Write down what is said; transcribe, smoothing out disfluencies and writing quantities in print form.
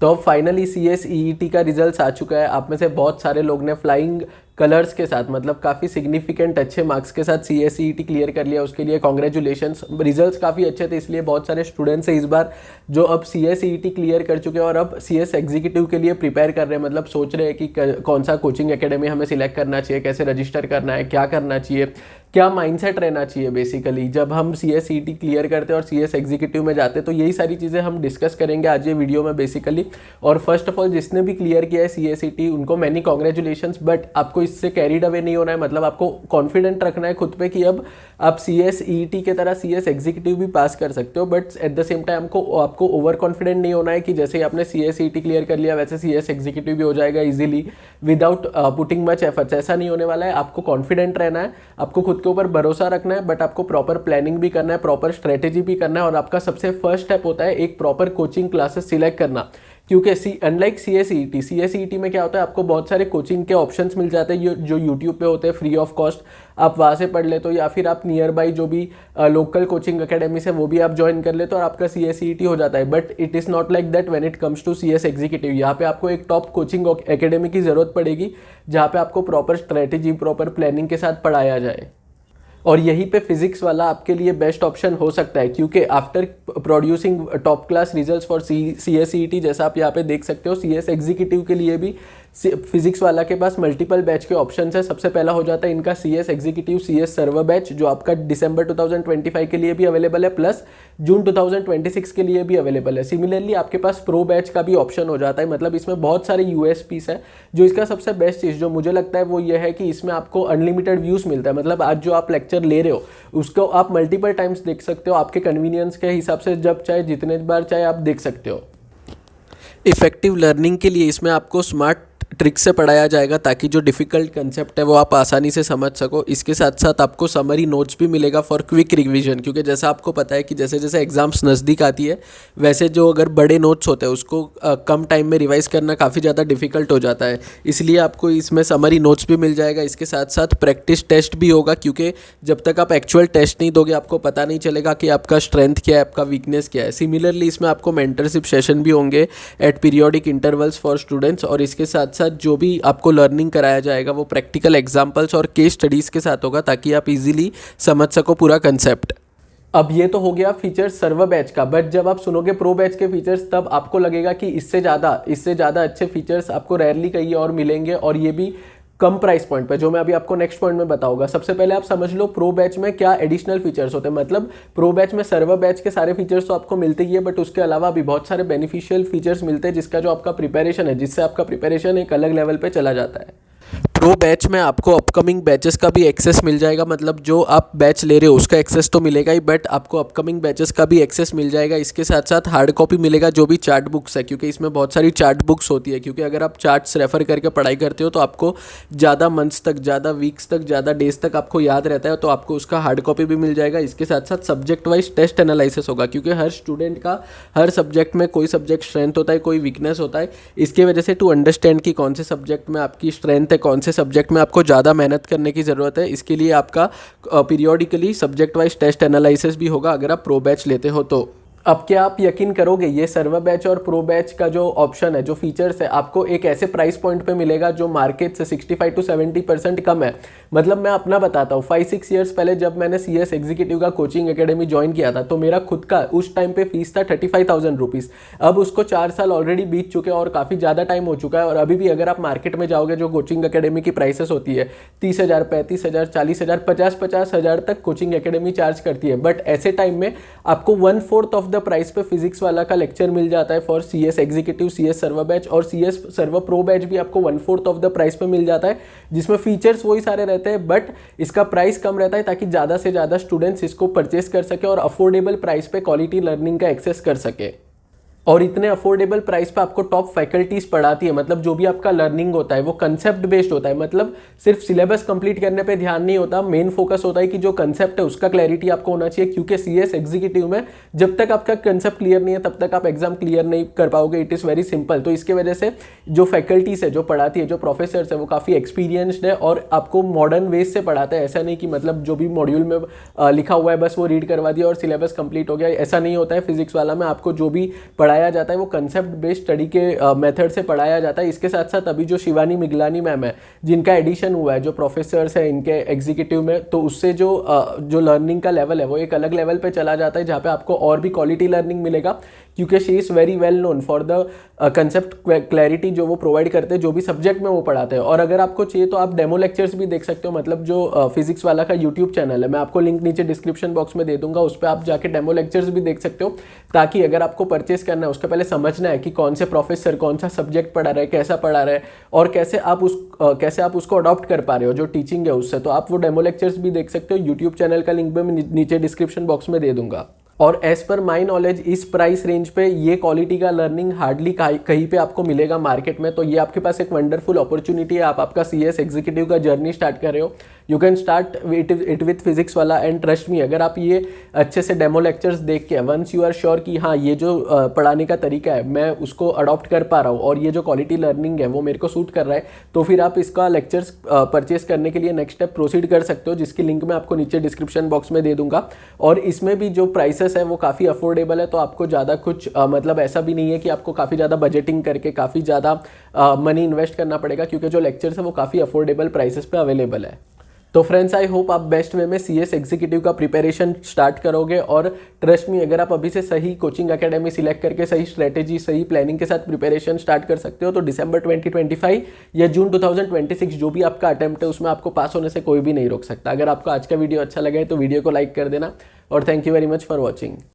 तो अब finally CSEET का रिजल्ट आ चुका है। आप में से बहुत सारे लोग ने फ्लाइंग कलर्स के साथ, मतलब काफ़ी सिग्निफिकेंट अच्छे मार्क्स के साथ CSEET क्लियर कर लिया, उसके लिए कॉन्ग्रेचुलेशन्स। रिजल्ट्स काफ़ी अच्छे थे, इसलिए बहुत सारे स्टूडेंट्स हैं इस बार जो अब CSEET क्लियर कर चुके हैं और अब CS एग्जीक्यूटिव के लिए प्रिपेयर कर रहे हैं। मतलब सोच रहे हैं कि कौन सा कोचिंग एकेडमी हमें सिलेक्ट करना चाहिए, कैसे रजिस्टर करना है, क्या करना चाहिए, क्या माइंडसेट रहना चाहिए। बेसिकली जब हम CSEET क्लियर करते हैं और CS एग्जीक्यूटिव में जाते हैं तो यही सारी चीज़ें हम डिस्कस करेंगे आज ये वीडियो में बेसिकली। और फर्स्ट ऑफ ऑल जिसने भी क्लियर किया है CSEET उनको मैनी कॉन्ग्रेचुलेशंस, बट आपको इससे कैरीड अवे नहीं होना है। मतलब आपको कॉन्फिडेंट रखना है खुद पे कि अब आप CSEET के तरह CS एग्जीक्यूटिव भी पास कर सकते हो, but at the same time आपको ओवर कॉन्फिडेंट नहीं होना है कि जैसे ही आपने CSEET क्लियर कर लिया वैसे CS एग्जीक्यूटिव भी हो जाएगा easily without putting much efforts. ऐसा नहीं होने वाला है। आपको कॉन्फिडेंट रहना है, आपको खुद के ऊपर भरोसा रखना है, बट आपको प्रॉपर प्लानिंग भी करना है, प्रॉपर स्ट्रेटेजी भी करना है। और आपका सबसे फर्स्ट स्टेप होता है एक प्रॉपर कोचिंग क्लासेस सिलेक्ट करना, क्योंकि अनलाइक CSEET में क्या होता है, आपको बहुत सारे कोचिंग के ऑप्शंस मिल जाते हैं जो यूट्यूब पे होते हैं फ्री ऑफ कॉस्ट, आप वहाँ से पढ़ लेते हो, या फिर आप नियर बाई जो भी लोकल कोचिंग अकेडमीज है वो भी आप ज्वाइन कर लेते हो और आपका CSEET हो जाता है। But it is not like that when it comes to CS executive. यहाँ पे आपको एक टॉप कोचिंग एकेडमी की ज़रूरत पड़ेगी जहाँ पे आपको प्रॉपर स्ट्रेटेजी, प्रॉपर प्लानिंग के साथ पढ़ाया जाए। और यहीं पे फिजिक्स वाला आपके लिए बेस्ट ऑप्शन हो सकता है, क्योंकि after producing top class results for CSEET, जैसा आप यहाँ पे देख सकते हो, CS एग्जीक्यूटिव के लिए भी फिजिक्स वाला के पास मल्टीपल बैच के ऑप्शन है। सबसे पहला हो जाता है इनका CS executive CS server batch, जो आपका दिसंबर 2025 के लिए भी अवेलेबल है, प्लस जून 2026 के लिए भी अवेलेबल है। सिमिलरली आपके पास प्रो बैच का भी ऑप्शन हो जाता है। मतलब इसमें बहुत सारे USPs है। जो इसका सबसे बेस्ट चीज़ जो मुझे लगता है वो ये है कि इसमें आपको अनलिमिटेड व्यूज़ मिलता है। मतलब आज जो आप लेक्चर ले रहे हो उसको आप मल्टीपल टाइम्स देख सकते हो, आपके कन्वीनियंस के हिसाब से जब चाहे जितने बार चाहे आप देख सकते हो। इफेक्टिव लर्निंग के लिए इसमें आपको स्मार्ट ट्रिक से पढ़ाया जाएगा ताकि जो डिफ़िकल्ट कंसेप्ट है वो आप आसानी से समझ सको। इसके साथ साथ आपको समरी नोट्स भी मिलेगा फॉर क्विक रिवीजन, क्योंकि जैसा आपको पता है कि जैसे जैसे एग्जाम्स नज़दीक आती है वैसे जो अगर बड़े नोट्स होते हैं उसको कम टाइम में रिवाइज करना काफ़ी ज़्यादा डिफ़िकल्ट हो जाता है। इसलिए आपको इसमें समरी नोट्स भी मिल जाएगा। इसके साथ साथ प्रैक्टिस टेस्ट भी होगा, क्योंकि जब तक आप एक्चुअल टेस्ट नहीं दोगे आपको पता नहीं चलेगा कि आपका स्ट्रेंथ क्या है, आपका वीकनेस क्या है। सिमिलरली इसमें आपको मेंटरशिप सेशन भी होंगे at periodic intervals for students. और इसके साथ साथ जो भी आपको लर्निंग कराया जाएगा वो प्रैक्टिकल एग्जाम्पल्स और केस स्टडीज़ के साथ होगा ताकि आप इजीली समझ सको पूरा कंसेप्ट। अब ये तो हो गया फीचर्स सर्वर बैच का, बट जब आप सुनोगे प्रो बैच के फीचर्स तब आपको लगेगा कि इससे ज़्यादा अच्छे फीचर्स आपको रेयरली कहीं और मिलेंगे, और ये भी कम प्राइस पॉइंट पे, जो मैं अभी आपको नेक्स्ट पॉइंट में बताऊंगा। सबसे पहले आप समझ लो प्रो बैच में क्या एडिशनल फीचर्स होते हैं। मतलब प्रो बैच में सर्वर बैच के सारे फीचर्स तो आपको मिलते ही है, बट उसके अलावा भी बहुत सारे बेनिफिशियल फीचर्स मिलते हैं जिसका जो आपका प्रिपरेशन है, जिससे आपका प्रिपरेशन एक अलग लेवल पे चला जाता है। प्रो बैच में आपको अपकमिंग बैचेस का भी एक्सेस मिल जाएगा। मतलब जो आप बैच ले रहे हो उसका एक्सेस तो मिलेगा ही, बट आपको अपकमिंग बैचेस का भी एक्सेस मिल जाएगा। इसके साथ साथ हार्ड कॉपी मिलेगा जो भी चार्ट बुक्स है, क्योंकि इसमें बहुत सारी चार्ट बुक्स होती है। क्योंकि अगर आप चार्ट्स रेफर करके पढ़ाई करते हो तो आपको ज़्यादा मंथ्स तक, ज़्यादा वीक्स तक, ज़्यादा डेज तक आपको याद रहता है, तो आपको उसका हार्ड कॉपी भी मिल जाएगा। इसके साथ साथ सब्जेक्ट वाइज टेस्ट एनालिसिस होगा, क्योंकि हर स्टूडेंट का हर सब्जेक्ट में कोई सब्जेक्ट स्ट्रेंथ होता है, कोई वीकनेस होता है। इसकी वजह से टू अंडरस्टैंड कि कौन से सब्जेक्ट में आपकी स्ट्रेंथ है, कौन से सब्जेक्ट में आपको ज़्यादा मेहनत करने की ज़रूरत है, इसके लिए आपका periodically subject wise test analysis भी होगा अगर आप प्रो बैच लेते हो तो। अब क्या आप यकीन करोगे, ये सर्वर बैच और प्रो बैच का जो ऑप्शन है, जो फीचर्स है, आपको एक ऐसे प्राइस पॉइंट पे मिलेगा जो मार्केट से 65 to 70% कम है। मतलब मैं अपना बताता हूँ, 5-6 ईयर्स पहले जब मैंने CS एग्जीक्यूटिव का कोचिंग एकेडमी ज्वाइन किया था तो मेरा खुद का उस टाइम पे फीस था 35,000 रुपीज़। अब उसको 4 साल ऑलरेडी बीत चुके हैं और काफ़ी ज़्यादा टाइम हो चुका है। और अभी भी अगर आप मार्केट में जाओगे जो कोचिंग एकेडमी की प्राइसेस होती है 30,000, 35,000, 40,000, 50,000 तक कोचिंग एकेडमी चार्ज करती है। बट ऐसे टाइम में आपको 1/4 ऑफ द प्राइस पे फिजिक्स वाला का लेक्चर मिल जाता है for CS executive, CS server batch, और CS सर्वर प्रो बैच भी आपको 1/4 ऑफ द प्राइस पे मिल जाता है, जिसमें फीचर्स वही सारे रहते हैं बट इसका प्राइस कम रहता है ताकि ज़्यादा से ज़्यादा स्टूडेंट्स इसको परचेस कर सके और अफोर्डेबल प्राइस पे क्वालिटी लर्निंग का एक्सेस कर सके। और इतने अफोर्डेबल प्राइस पे आपको टॉप फैकल्टीज पढ़ाती है। मतलब जो भी आपका लर्निंग होता है वो कंसेप्ट बेस्ड होता है। मतलब सिर्फ सिलेबस कंप्लीट करने पे ध्यान नहीं होता, मेन फोकस होता है कि जो कंसेप्ट है उसका क्लैरिटी आपको होना चाहिए, क्योंकि CS एग्जीक्यूटिव में जब तक आपका कंसेप्ट क्लियर नहीं है तब तक आप एग्जाम क्लियर नहीं कर पाओगे। It is very simple. तो इसके वजह से जो फैकल्टीज है, जो पढ़ाती है, जो प्रोफेसर्स है, वो काफ़ी एक्सपीरियंस्ड है और आपको मॉडर्न वेज से पढ़ाता है। ऐसा नहीं कि मतलब जो भी मॉड्यूल में लिखा हुआ है बस वो रीड करवा दिया और सिलेबस कंप्लीट हो गया, ऐसा नहीं होता है। फिजिक्स वाला में आपको जो भी पढ़ाया पढ़ाया जाता है वो कंसेप्ट बेस्ड स्टडी के मेथड से पढ़ाया जाता है। इसके साथ साथ अभी जो शिवानी मिगलानी मैम है जिनका एडिशन हुआ है, जो प्रोफेसर्स है इनके एग्जीक्यूटिव में, तो उससे जो लर्निंग का लेवल है वो एक अलग लेवल पे चला जाता है, जहाँ पे आपको और भी क्वालिटी लर्निंग मिलेगा, क्योंकि she is very well known for the concept clarity जो वो प्रोवाइड करते हैं, जो भी सब्जेक्ट में वो पढ़ाते हैं। और अगर आपको चाहिए तो आप डेमो लेक्चर्स भी देख सकते हो, मतलब जो फिजिक्स वाला का यूट्यूब चैनल है, मैं आपको लिंक नीचे डिस्क्रिप्शन बॉक्स में दे दूंगा, उस पर आप जाके डेमो लेक्चर्स भी देख सकते हो, ताकि अगर आपको परचेस करना है उसके पहले समझना है कि कौन से प्रोफेसर कौन सा सब्जेक्ट पढ़ा रहे हैं, कैसा पढ़ा रहे हैं, और कैसे आप उसको अडॉप्ट कर पा रहे हो जो टीचिंग है उससे, तो आप वो डेमो लेक्चर्स भी देख सकते हो। यूट्यूब चैनल का लिंक भी मैं नीचे डिस्क्रिप्शन बॉक्स में दे दूंगा। और एज पर माई नॉलेज इस प्राइस रेंज पे ये क्वालिटी का लर्निंग हार्डली कहीं पे आपको मिलेगा मार्केट में, तो ये आपके पास एक वंडरफुल अपॉर्चुनिटी है। आप आपका CS एग्जीक्यूटिव का जर्नी स्टार्ट कर रहे हो, you can start it with physics वाला, एंड ट्रस्ट मी, अगर आप ये अच्छे से डेमो लेक्चर्स देख के वंस यू आर श्योर कि हाँ ये जो पढ़ाने का तरीका है मैं उसको अडॉप्ट कर पा रहा हूँ और ये जो क्वालिटी लर्निंग है वो मेरे को सूट कर रहा है, तो फिर आप इसका लेक्चर्स परचेस करने के लिए नेक्स्ट स्टेप प्रोसीड कर सकते हो, जिसकी लिंक मैं आपको नीचे डिस्क्रिप्शन बॉक्स में दे दूंगा। और इसमें भी जो प्राइसेस है वो काफ़ी अफोर्डेबल है, तो आपको ज़्यादा कुछ मतलब ऐसा भी नहीं है कि आपको काफ़ी ज़्यादा बजटिंग करके काफ़ी ज़्यादा मनी इन्वेस्ट करना पड़ेगा, क्योंकि जो लेक्चर्स है वो काफ़ी अफोर्डेबल प्राइसेस पे अवेलेबल है। तो फ्रेंड्स, आई होप आप बेस्ट वे में CS एग्जीक्यूटिव का प्रिपरेशन स्टार्ट करोगे, और ट्रस्ट मी अगर आप अभी से सही कोचिंग एकेडमी सिलेक्ट करके सही स्ट्रेटेजी सही प्लानिंग के साथ प्रिपरेशन स्टार्ट कर सकते हो, तो दिसंबर 2025 या जून 2026 जो भी आपका अटेम्प्ट है उसमें आपको पास होने से कोई भी नहीं रोक सकता। अगर आपको आज का वीडियो अच्छा लगा है तो वीडियो को लाइक कर देना, और thank you very much for watching.